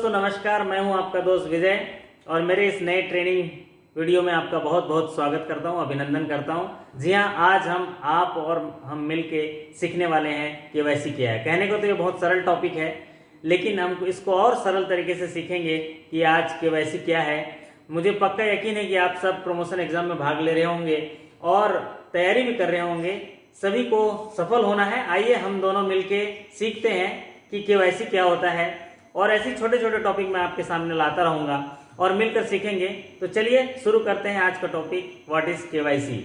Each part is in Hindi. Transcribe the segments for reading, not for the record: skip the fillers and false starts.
दोस्तों नमस्कार, मैं हूं आपका दोस्त विजय और मेरे इस नए ट्रेनिंग वीडियो में आपका बहुत बहुत स्वागत करता हूं, अभिनंदन करता हूं। जी हां, आज आप और हम मिलके सीखने वाले हैं केवाईसी क्या है। कहने को तो ये बहुत सरल टॉपिक है, लेकिन हम इसको और सरल तरीके से सीखेंगे कि आज केवाईसी क्या है। मुझे पक्का यकीन है कि आप सब प्रमोशन एग्जाम में भाग ले रहे होंगे और तैयारी भी कर रहे होंगे। सभी को सफल होना है। आइए हम दोनों मिलके सीखते हैं कि केवाईसी क्या होता है, और ऐसे छोटे छोटे टॉपिक मैं आपके सामने लाता रहूंगा और मिलकर सीखेंगे। तो चलिए शुरू करते हैं आज का टॉपिक, व्हाट इज केवाईसी।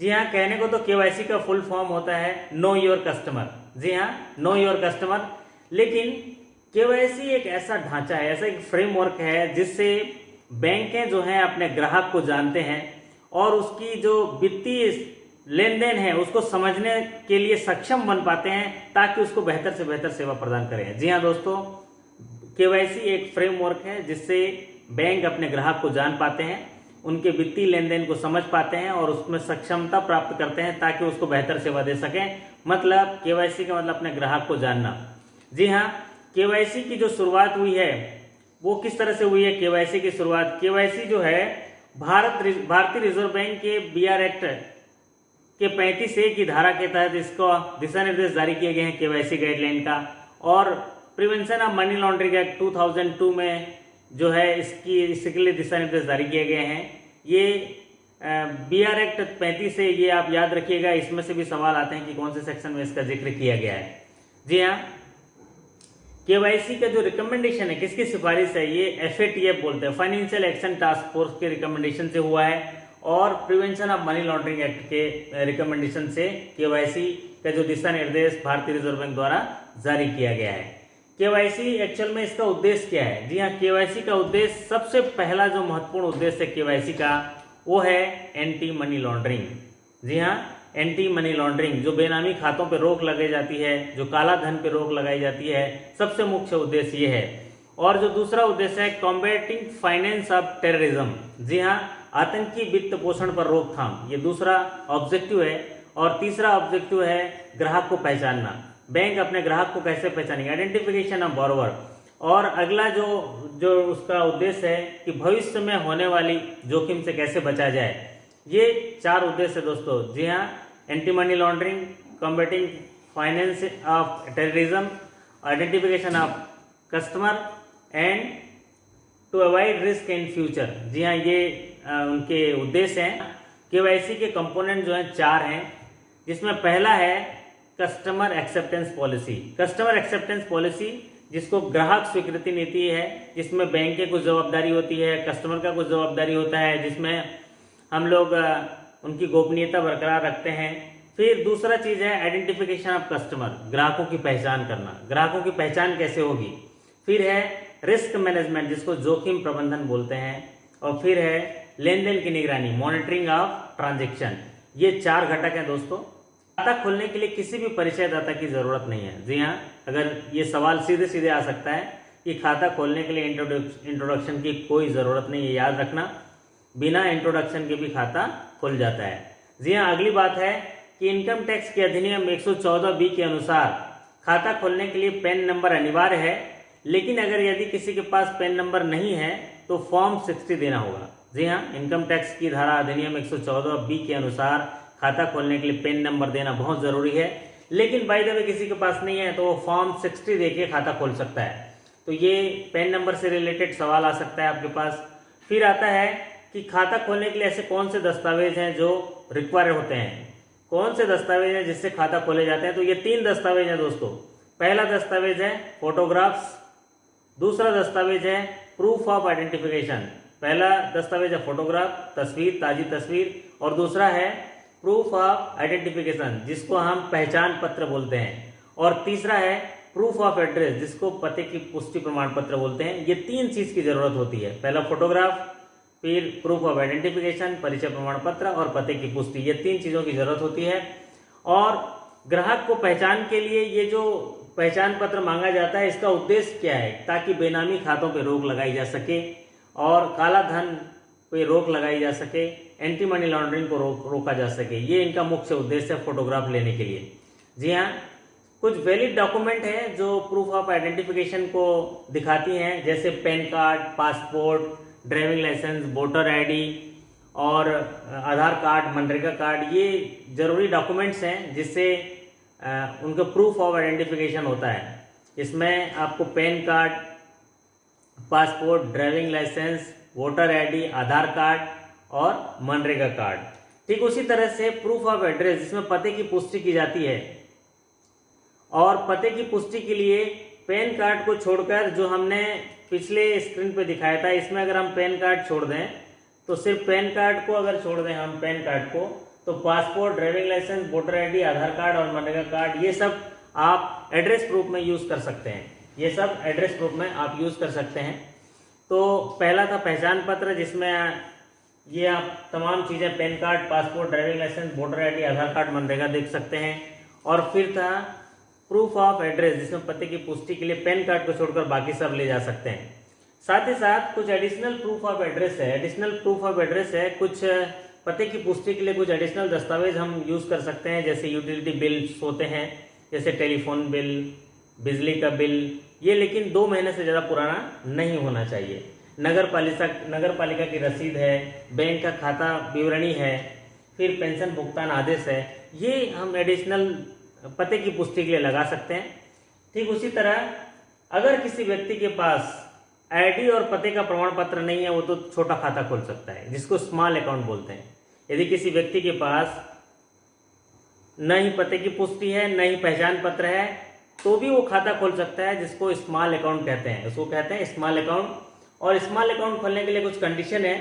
जी हाँ, कहने को तो केवाईसी का फुल फॉर्म होता है नो योर कस्टमर। जी हाँ, नो योर कस्टमर। लेकिन केवाईसी एक ऐसा ढांचा है, ऐसा एक फ्रेमवर्क है जिससे बैंकें जो हैं अपने ग्राहक को जानते हैं और उसकी जो वित्तीय लेन देन है उसको समझने के लिए सक्षम बन पाते हैं, ताकि उसको बेहतर से बेहतर सेवा प्रदान करें। जी हाँ दोस्तों, केवाईसी एक फ्रेमवर्क है जिससे बैंक अपने ग्राहक को जान पाते हैं, उनके वित्तीय लेन देन को समझ पाते हैं और उसमें सक्षमता प्राप्त करते हैं ताकि उसको बेहतर सेवा दे सकें। मतलब केवाईसी का मतलब अपने ग्राहक को जानना। जी हाँ, केवाईसी की जो शुरुआत हुई है वो किस तरह से हुई है। केवाईसी की शुरुआत, केवाईसी जो है भारतीय रिजर्व बैंक के बीआर एक्ट के 35A की धारा के तहत इसको दिशा निर्देश जारी किए गए हैं केवाईसी गाइडलाइन का। और prevention of money laundering act 2002 में जो है इसके लिए दिशा निर्देश जारी किए गए हैं। ये बीआर एक्ट 35A, ये आप याद रखिएगा, इसमें से भी सवाल आते हैं कि कौन से सेक्शन में इसका जिक्र किया गया है। जी हाँ, केवाईसी का जो रिकमेंडेशन है, किसकी सिफारिश है, ये FATF बोलते हैं, फाइनेंशियल एक्शन टास्क फोर्स के रिकमेंडेशन से हुआ है और prevention of money laundering act के रिकमेंडेशन से केवाईसी का जो दिशा निर्देश भारतीय रिजर्व बैंक द्वारा जारी किया गया है। केवाईसी एक्चुअल में इसका उद्देश्य क्या है। जी हाँ, केवाईसी का उद्देश्य, सबसे पहला जो महत्वपूर्ण उद्देश्य है केवाईसी का, वो है एंटी मनी लॉन्ड्रिंग। जी हाँ, एंटी मनी लॉन्ड्रिंग, जो बेनामी खातों पर रोक लगाई जाती है, जो काला धन पर रोक लगाई जाती है, सबसे मुख्य उद्देश्य ये है। और जो दूसरा उद्देश्य है कॉम्बैटिंग फाइनेंस ऑफ टेररिज्म। जी हाँ, आतंकी वित्त पोषण पर रोकथाम, ये दूसरा ऑब्जेक्टिव है। और तीसरा ऑब्जेक्टिव है ग्राहक को पहचानना। बैंक अपने ग्राहक को कैसे पहचानेंगे, आइडेंटिफिकेशन ऑफ बॉरोवर। और अगला जो उसका उद्देश्य है कि भविष्य में होने वाली जोखिम से कैसे बचा जाए। ये 4 उद्देश्य है दोस्तों। जी हाँ, anti money laundering, combating finance of terrorism, identification of customer and to avoid risk in future. जी हाँ, ये उनके उद्देश्य हैं। केवाईसी के कंपोनेंट जो हैं 4 हैं, जिसमें पहला है customer acceptance policy. Customer acceptance policy, जिसको ग्राहक स्वीकृति नीति है, जिसमें बैंक की कुछ जवाबदारी होती है, कस्टमर का कुछ जवाबदारी होता है, जिसमें हम लोग उनकी गोपनीयता बरकरार रखते हैं। फिर दूसरा चीज है आइडेंटिफिकेशन ऑफ कस्टमर, ग्राहकों की पहचान करना। ग्राहकों की पहचान कैसे होगी। फिर है रिस्क मैनेजमेंट, जिसको जोखिम प्रबंधन बोलते हैं। और फिर है लेन देन की निगरानी, मॉनिटरिंग ऑफ ट्रांजेक्शन। ये 4 घटक हैं दोस्तों। खाता खोलने के लिए किसी भी परिचयदाता की जरूरत नहीं है। जी हाँ, अगर ये सवाल सीधे सीधे आ सकता है कि खाता खोलने के लिए इंट्रोडक्शन की कोई जरूरत नहीं है, याद रखना, बिना इंट्रोडक्शन के भी खाता खुल जाता है। जी हाँ, अगली बात है कि इनकम टैक्स के अधिनियम 114B के अनुसार खाता खोलने के लिए पैन नंबर अनिवार्य है। लेकिन अगर यदि किसी के पास पैन नंबर नहीं है तो फॉर्म 60 देना होगा। जी हाँ, इनकम टैक्स की धारा अधिनियम 114B के अनुसार खाता खोलने के लिए पैन नंबर देना बहुत जरूरी है। लेकिन बाय द वे किसी के पास नहीं है तो वो फॉर्म 60 देके खाता खोल सकता है। तो ये पैन नंबर से रिलेटेड सवाल आ सकता है आपके पास। फिर आता है कि खाता खोलने के लिए ऐसे कौन से दस्तावेज हैं जो रिक्वायर होते हैं, कौन से दस्तावेज हैं जिससे खाता खोले जाते हैं। तो ये 3 दस्तावेज हैं दोस्तों। पहला दस्तावेज है फोटोग्राफ्स, दूसरा दस्तावेज है प्रूफ ऑफ आइडेंटिफिकेशन। पहला दस्तावेज है फोटोग्राफ, तस्वीर, ताजी तस्वीर, और दूसरा है प्रूफ ऑफ आइडेंटिफिकेशन, जिसको हम पहचान पत्र बोलते हैं। और तीसरा है प्रूफ ऑफ एड्रेस, जिसको पते की पुष्टि प्रमाण पत्र बोलते हैं। ये 3 चीज की जरूरत होती है। पहला फोटोग्राफ, फिर प्रूफ ऑफ आइडेंटिफिकेशन, परिचय प्रमाण पत्र, और पते की पुष्टि। ये 3 चीजों की जरूरत होती है। और ग्राहक को पहचान के लिए ये जो पहचान पत्र मांगा जाता है, इसका उद्देश्य क्या है, ताकि बेनामी खातों पर रोक लगाई जा सके और काला धन पे रोक लगाई जा सके, एंटी मनी लॉन्ड्रिंग को रोका जा सके। ये इनका मुख्य उद्देश्य है फोटोग्राफ लेने के लिए। जी हाँ, कुछ वैलिड डॉक्यूमेंट हैं जो प्रूफ ऑफ आइडेंटिफिकेशन को दिखाती हैं, जैसे PAN card, passport, driving licence, voter ID और आधार कार्ड, मनरेगा कार्ड। ये जरूरी डॉक्यूमेंट्स हैं जिससे उनका प्रूफ ऑफ आइडेंटिफिकेशन होता है। इसमें आपको PAN card, passport, driving licence, voter ID, Aadhaar card और मनरेगा कार्ड। ठीक उसी तरह से प्रूफ ऑफ एड्रेस, जिसमें पते की पुष्टि की जाती है, और पते की पुष्टि के लिए पैन कार्ड को छोड़कर जो हमने पिछले स्क्रीन पे दिखाया था, इसमें अगर हम पैन कार्ड छोड़ दें तो सिर्फ पैन कार्ड को अगर छोड़ दें हम पैन कार्ड को, तो passport, driving licence, voter ID, Aadhaar card और मनरेगा कार्ड, ये सब आप एड्रेस प्रूफ में यूज कर सकते हैं। ये सब एड्रेस प्रूफ में आप यूज कर सकते हैं। तो पहला था पहचान पत्र, जिसमें ये आप तमाम चीजें PAN card, passport, driving licence, voter ID, Aadhaar card, MNREGA देख सकते हैं। और फिर था प्रूफ ऑफ एड्रेस, जिसमें पते की पुष्टि के लिए पैन कार्ड को छोड़कर बाकी सब ले जा सकते हैं। साथ ही साथ कुछ एडिशनल प्रूफ ऑफ एड्रेस है। एडिशनल प्रूफ ऑफ एड्रेस है, कुछ पते की पुष्टि के लिए कुछ एडिशनल दस्तावेज हम यूज कर सकते हैं, जैसे यूटिलिटी बिल्स होते हैं, जैसे टेलीफोन बिल, बिजली का बिल। ये लेकिन 2 महीने से ज़्यादा पुराना नहीं होना चाहिए। नगर पालिका की रसीद है, बैंक का खाता विवरणी है, फिर पेंशन भुगतान आदेश है। ये हम एडिशनल पते की पुष्टि के लिए लगा सकते हैं। ठीक उसी तरह अगर किसी व्यक्ति के पास आईडी और पते का प्रमाण पत्र नहीं है, वो तो छोटा खाता खोल सकता है, जिसको स्मॉल अकाउंट बोलते हैं। यदि किसी व्यक्ति के पास न ही पते की पुष्टि है, न ही पहचान पत्र है, तो भी वो खाता खोल सकता है, जिसको स्मॉल अकाउंट कहते हैं। उसको कहते हैं स्मॉल अकाउंट। और स्मॉल अकाउंट खोलने के लिए कुछ कंडीशन है।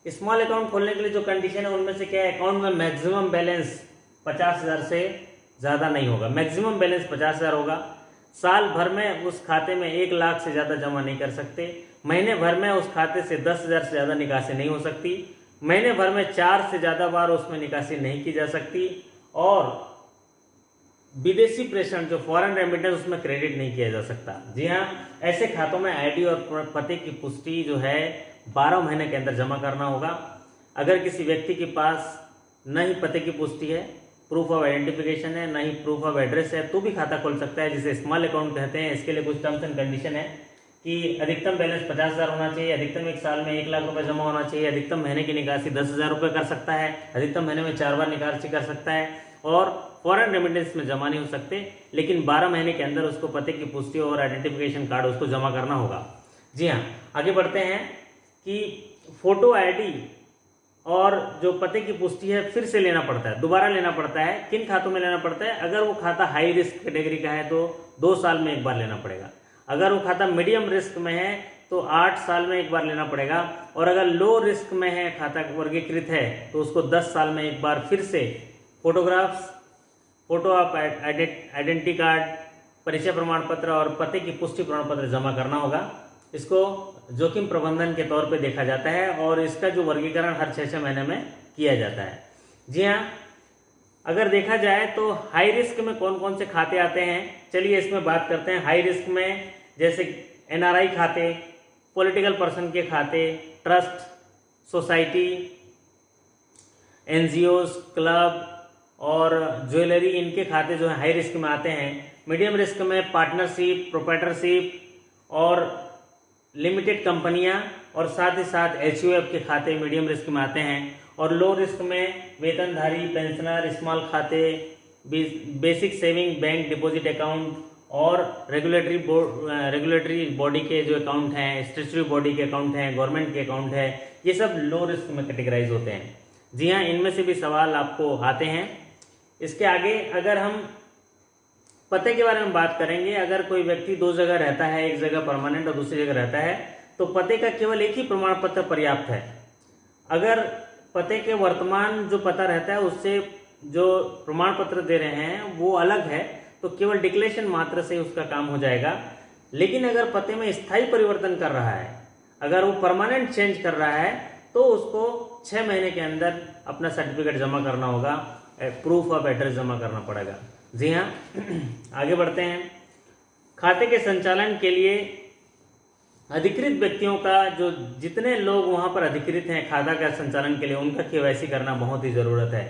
स्मॉल अकाउंट खोलने के लिए जो कंडीशन है, उनमें से क्या है, अकाउंट में मैक्सिमम बैलेंस 50,000 से ज़्यादा नहीं होगा। मैक्सिमम बैलेंस 50,000 होगा। साल भर में उस खाते में 1 लाख से ज़्यादा जमा नहीं कर सकते। महीने भर में उस खाते से 10,000 से ज़्यादा निकासी नहीं हो सकती। महीने भर में 4 से ज़्यादा बार उसमें निकासी नहीं की जा सकती। और विदेशी प्रेषण, जो फॉरेन रेमिटेंस, उसमें क्रेडिट नहीं किया जा सकता। जी हाँ, ऐसे खातों में आईडी और पते की पुष्टि जो है 12 महीने के अंदर जमा करना होगा। अगर किसी व्यक्ति के पास न ही पते की पुष्टि है, प्रूफ ऑफ आइडेंटिफिकेशन है, ना ही प्रूफ ऑफ एड्रेस है, तो भी खाता खोल सकता है, जिसे स्मॉल अकाउंट कहते हैं। इसके लिए कुछ टर्म्स एंड कंडीशन है कि अधिकतम बैलेंस 50,000 होना चाहिए, अधिकतम 1 साल में 1 लाख रुपए जमा होना चाहिए, अधिकतम महीने की निकासी 10,000 रुपये कर सकता है, अधिकतम महीने में 4 बार निकासी कर सकता है, और फॉरेन रेमिटेंस में जमा नहीं हो सकते, लेकिन 12 महीने के अंदर उसको पते की पुष्टि और आइडेंटिफिकेशन कार्ड उसको जमा करना होगा। जी हाँ, आगे बढ़ते हैं कि फोटो आईडी और जो पते की पुष्टि है फिर से लेना पड़ता है, दोबारा लेना पड़ता है। किन खातों में लेना पड़ता है? अगर वो खाता हाई रिस्क कैटेगरी का है तो 2 साल में 1 बार लेना पड़ेगा। अगर वो खाता मीडियम रिस्क में है तो 8 साल में 1 बार लेना पड़ेगा। और अगर लो रिस्क में है, खाता वर्गीकृत है, तो उसको 10 साल में 1 बार फिर से photographs, photo of identity card, परिचय प्रमाण पत्र और पते की पुष्टि प्रमाण पत्र जमा करना होगा। इसको जोखिम प्रबंधन के तौर पे देखा जाता है और इसका जो वर्गीकरण हर 6-6 महीने में किया जाता है। जी हाँ, अगर देखा जाए तो हाई रिस्क में कौन कौन से खाते आते हैं, चलिए इसमें बात करते हैं। हाई रिस्क में जैसे एनआरआई खाते, पॉलिटिकल पर्सन के खाते, ट्रस्ट, सोसाइटी, एनजीओ, क्लब और ज्वेलरी, इनके खाते जो है हाई रिस्क में आते हैं। मीडियम रिस्क में पार्टनरशिप, प्रोप्राइटरशिप और लिमिटेड कंपनियां और साथ ही साथ एचयूएफ के खाते मीडियम रिस्क में आते हैं। और लो रिस्क में वेतनधारी, पेंशनर, स्मॉल खाते, basic saving bank deposit account और रेगुलेटरी बॉडी के जो अकाउंट हैं, स्टैट्यूटरी बॉडी के अकाउंट हैं, गवर्नमेंट के अकाउंट है, ये सब लो रिस्क में कैटेगराइज होते हैं। जी हाँ, इनमें से भी सवाल आपको आते हैं। इसके आगे अगर हम पते के बारे में बात करेंगे, अगर कोई व्यक्ति 2 जगह रहता है, एक जगह परमानेंट और दूसरी जगह रहता है, तो पते का केवल एक ही प्रमाण पत्र पर्याप्त है। अगर पते के वर्तमान जो पता रहता है उससे जो प्रमाण पत्र दे रहे हैं वो अलग है, तो केवल डिक्लेरेशन मात्र से उसका काम हो जाएगा। लेकिन अगर पते में स्थायी परिवर्तन कर रहा है, अगर वो परमानेंट चेंज कर रहा है, तो उसको 6 महीने के अंदर अपना सर्टिफिकेट जमा करना होगा, प्रूफ ऑफ एड्रेस जमा करना पड़ेगा। जी हाँ, आगे बढ़ते हैं। खाते के संचालन के लिए अधिकृत व्यक्तियों का, जो जितने लोग वहां पर अधिकृत हैं खाता का संचालन के लिए, उनका केवाईसी करना बहुत ही ज़रूरत है।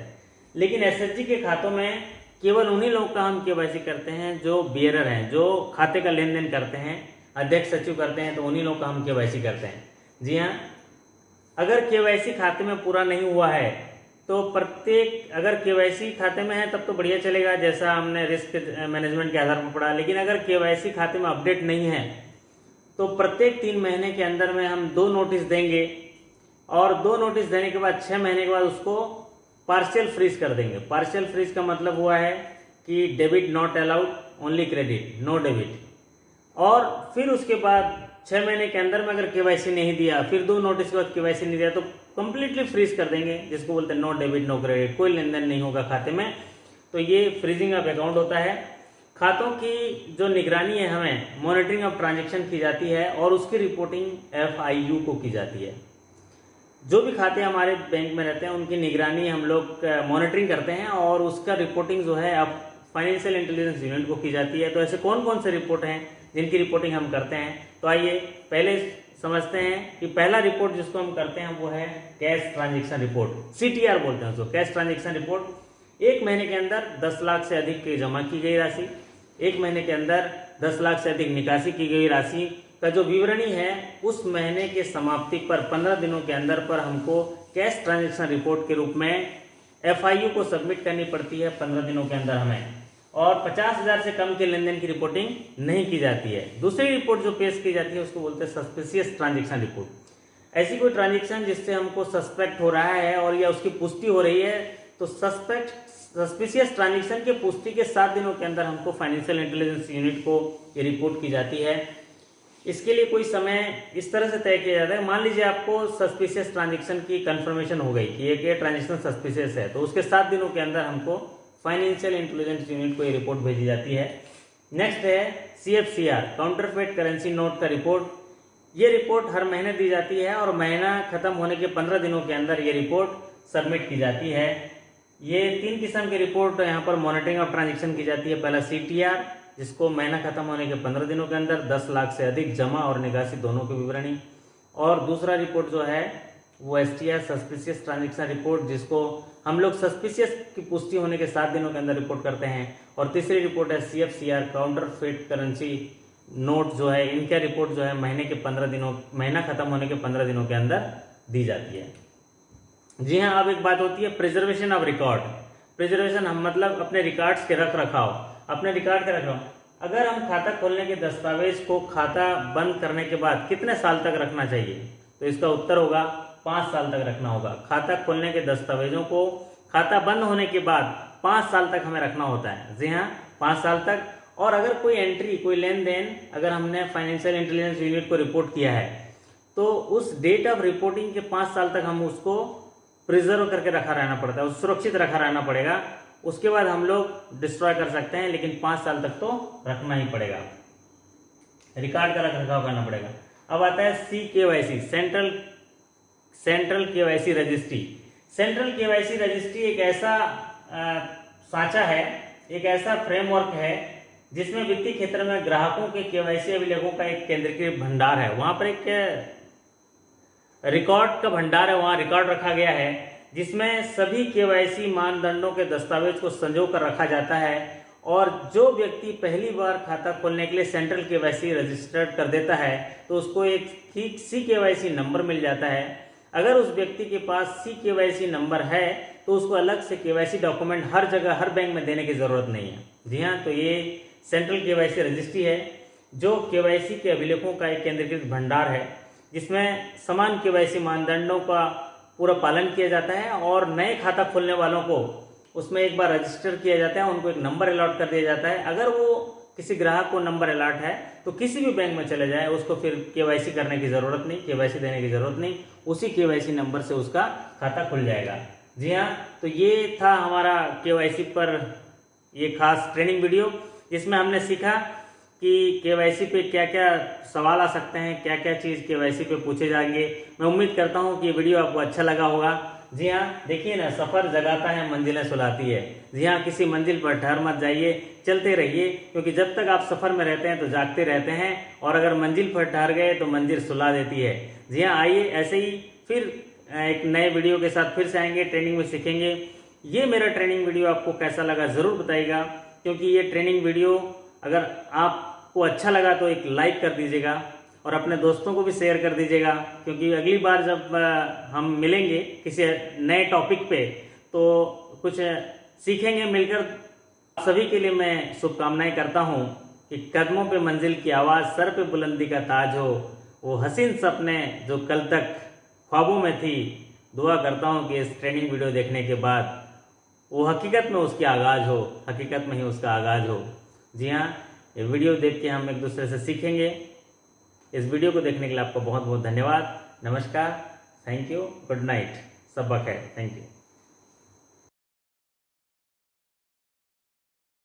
लेकिन एसएचजी के खातों में केवल उन्हीं लोगों का हम केवाईसी करते हैं जो बियरर हैं, जो खाते का लेन देन करते हैं, अध्यक्ष सचिव करते हैं, तो उन्हीं लोगों का हम केवाईसी करते हैं। जी हाँ, अगर केवाईसी खाते में पूरा नहीं हुआ है तो प्रत्येक, अगर केवाईसी खाते में है तब तो बढ़िया चलेगा, जैसा हमने रिस्क मैनेजमेंट के आधार पर पढ़ा। लेकिन अगर केवाईसी खाते में अपडेट नहीं है तो प्रत्येक 3 महीने के अंदर में हम 2 नोटिस देंगे, और 2 नोटिस देने के बाद 6 महीने के बाद उसको पार्शियल फ्रीज कर देंगे। पार्शियल फ्रीज का मतलब हुआ है कि debit not allowed, only credit, no debit. और फिर उसके बाद 6 महीने के अंदर में अगर केवाईसी नहीं दिया, फिर 2 नोटिस के बाद केवाईसी नहीं दिया, तो कंप्लीटली फ्रीज कर देंगे, जिसको बोलते हैं नो डेबिट नो क्रेडिट, कोई लेन देन नहीं होगा खाते में। तो ये फ्रीजिंग ऑफ अकाउंट होता है। खातों की जो निगरानी है, हमें मॉनिटरिंग ऑफ ट्रांजैक्शन की जाती है और उसकी रिपोर्टिंग FIU को की जाती है। जो भी खाते हमारे बैंक में रहते हैं उनकी निगरानी हम लोग मॉनिटरिंग करते हैं और उसका रिपोर्टिंग जो है अब फाइनेंशियल इंटेलिजेंस यूनिट को की जाती है। तो ऐसे कौन कौन से रिपोर्ट हैं जिनकी रिपोर्टिंग हम करते हैं, तो आइए पहले समझते हैं कि पहला रिपोर्ट जिसको हम करते हैं वो है कैश ट्रांजैक्शन रिपोर्ट, CTR बोलते हैं उसको, कैश ट्रांजैक्शन रिपोर्ट। 1 महीने के अंदर 10 लाख से अधिक की जमा की गई राशि, 1 महीने के अंदर 10 लाख से अधिक निकासी की गई राशि का जो विवरणी है उस महीने के समाप्ति पर 15 दिनों के अंदर पर हमको कैश ट्रांजैक्शन रिपोर्ट के रूप में FIU को सबमिट करनी पड़ती है 15 दिनों के अंदर हमें, और 50,000 से कम के लेन देन की रिपोर्टिंग नहीं की जाती है। दूसरी रिपोर्ट जो पेश की जाती है उसको बोलते हैं सस्पिशियस ट्रांजैक्शन रिपोर्ट। ऐसी कोई ट्रांजैक्शन जिससे हमको सस्पेक्ट हो रहा है और या उसकी पुष्टि हो रही है, तो सस्पिशियस ट्रांजैक्शन की पुष्टि के 7 दिनों के अंदर हमको फाइनेंशियल इंटेलिजेंस यूनिट को ये रिपोर्ट की जाती है। इसके लिए कोई समय इस तरह से तय किया जाता है, मान लीजिए आपको सस्पिशियस ट्रांजैक्शन की कंफर्मेशन हो गई कि ये ट्रांजैक्शन सस्पिशियस है, तो उसके 7 दिनों के अंदर हमको फाइनेंशियल इंटेलिजेंस यूनिट को ये रिपोर्ट भेजी जाती है। नेक्स्ट है CFCR, काउंटरफेट करेंसी नोट का रिपोर्ट। ये रिपोर्ट हर महीने दी जाती है और महीना खत्म होने के 15 दिनों के अंदर ये रिपोर्ट सबमिट की जाती है। ये 3 किस्म की रिपोर्ट यहाँ पर मॉनिटरिंग ऑफ ट्रांजैक्शन की जाती है। पहला CTR, जिसको महीना खत्म होने के 15 दिनों के अंदर 10 लाख से अधिक जमा और निकासी दोनों की विवरणी, और दूसरा रिपोर्ट जो है वो STR, सस्पिशियस ट्रांजैक्शन रिपोर्ट, जिसको हम लोग सस्पिशियस की पुष्टि होने के 7 दिनों के अंदर रिपोर्ट करते हैं। और तीसरी रिपोर्ट है CFCR, काउंटरफेट करेंसी नोट जो है, इनका रिपोर्ट जो है महीना खत्म होने के 15 दिनों के अंदर दी जाती है। जी हाँ, अब एक बात होती है प्रिजर्वेशन ऑफ रिकॉर्ड। प्रिजर्वेशन हम मतलब अपने रिकॉर्ड्स के रख रखाव, अपने रिकॉर्ड का रखना। अगर हम खाता खोलने के दस्तावेज को खाता बंद करने के बाद कितने साल तक रखना चाहिए, तो इसका उत्तर होगा 5 साल तक रखना होगा। खाता खोलने के दस्तावेजों को खाता बंद होने के बाद 5 साल तक हमें रखना होता है। जी हाँ, 5 साल तक। और अगर कोई एंट्री, कोई लेन देन अगर हमने फाइनेंशियल इंटेलिजेंस यूनिट को रिपोर्ट किया है, तो उस डेट ऑफ रिपोर्टिंग के 5 साल तक हम उसको प्रिजर्व करके रखा रहना पड़ता है, सुरक्षित रखा रहना पड़ेगा। उसके बाद हम लोग डिस्ट्रॉय कर सकते हैं, लेकिन 5 साल तक तो रखना ही पड़ेगा, रिकॉर्ड का रख रखाव करना पड़ेगा। अब आता है CKYC, central KYC registry. Central KYC registry एक ऐसा साँचा है, एक ऐसा फ्रेमवर्क है जिसमें वित्तीय क्षेत्र में ग्राहकों के KYC अभिलेखों का एक केंद्रीकृत भंडार है। वहां पर एक रिकॉर्ड का भंडार है, वहां रिकॉर्ड रखा गया है, जिसमें सभी KYC मानदंडों के दस्तावेज को संजो कर रखा जाता है। और जो व्यक्ति पहली बार खाता खोलने के लिए सेंट्रल KYC रजिस्टर्ड कर देता है, तो उसको एक CKYC नंबर मिल जाता है। अगर उस व्यक्ति के पास CKYC नंबर है तो उसको अलग से KYC डॉक्यूमेंट हर जगह, हर बैंक में देने की जरूरत नहीं है। जी हाँ, तो ये सेंट्रल KYC रजिस्ट्री है, जो KYC के अभिलेखों का एक केंद्रीकृत भंडार है, जिसमें समान KYC मानदंडों का पूरा पालन किया जाता है। और नए खाता खोलने वालों को उसमें एक बार रजिस्टर किया जाता है, उनको एक नंबर अलॉट कर दिया जाता है। अगर वो किसी ग्राहक को नंबर अलॉट है तो किसी भी बैंक में चले जाए, उसको फिर KYC करने की जरूरत नहीं, KYC देने की जरूरत नहीं, उसी KYC नंबर से उसका खाता खुल जाएगा। जी हाँ, तो ये था हमारा KYC पर ये खास ट्रेनिंग वीडियो, जिसमें हमने सीखा कि KYC पे क्या क्या सवाल आ सकते हैं, क्या क्या चीज़ KYC पे पूछे जाएंगे। मैं उम्मीद करता हूँ कि ये वीडियो आपको अच्छा लगा होगा। जी हाँ, देखिए ना, सफ़र जगाता है, मंजिलें सुलाती है। जी हाँ, किसी मंजिल पर ठहर मत जाइए, चलते रहिए, क्योंकि जब तक आप सफ़र में रहते हैं तो जागते रहते हैं, और अगर मंजिल पर ठहर गए तो मंजिल सुला देती है। जी हाँ, आइए ऐसे ही फिर एक नए वीडियो के साथ फिर से आएंगे, ट्रेनिंग में सीखेंगे। ये मेरा ट्रेनिंग वीडियो आपको कैसा लगा ज़रूर बताइएगा, क्योंकि ये ट्रेनिंग वीडियो अगर आपको अच्छा लगा तो एक लाइक कर दीजिएगा और अपने दोस्तों को भी शेयर कर दीजिएगा, क्योंकि अगली बार जब हम मिलेंगे किसी नए टॉपिक पे तो कुछ सीखेंगे मिलकर। सभी के लिए मैं शुभकामनाएं करता हूँ कि कदमों पे मंजिल की आवाज़, सर पे बुलंदी का ताज हो, वो हसीन सपने जो कल तक ख्वाबों में थी। दुआ करता हूँ कि इस ट्रेनिंग वीडियो देखने के बाद वो हकीकत में उसकी आगाज़ हो, हकीकत में ही उसका आगाज़ हो। जी हाँ, ये वीडियो देख के हम एक दूसरे से सीखेंगे। इस वीडियो को देखने के लिए आपका बहुत बहुत धन्यवाद। नमस्कार, थैंक यू, गुड नाइट, सब बखैर, थैंक यू।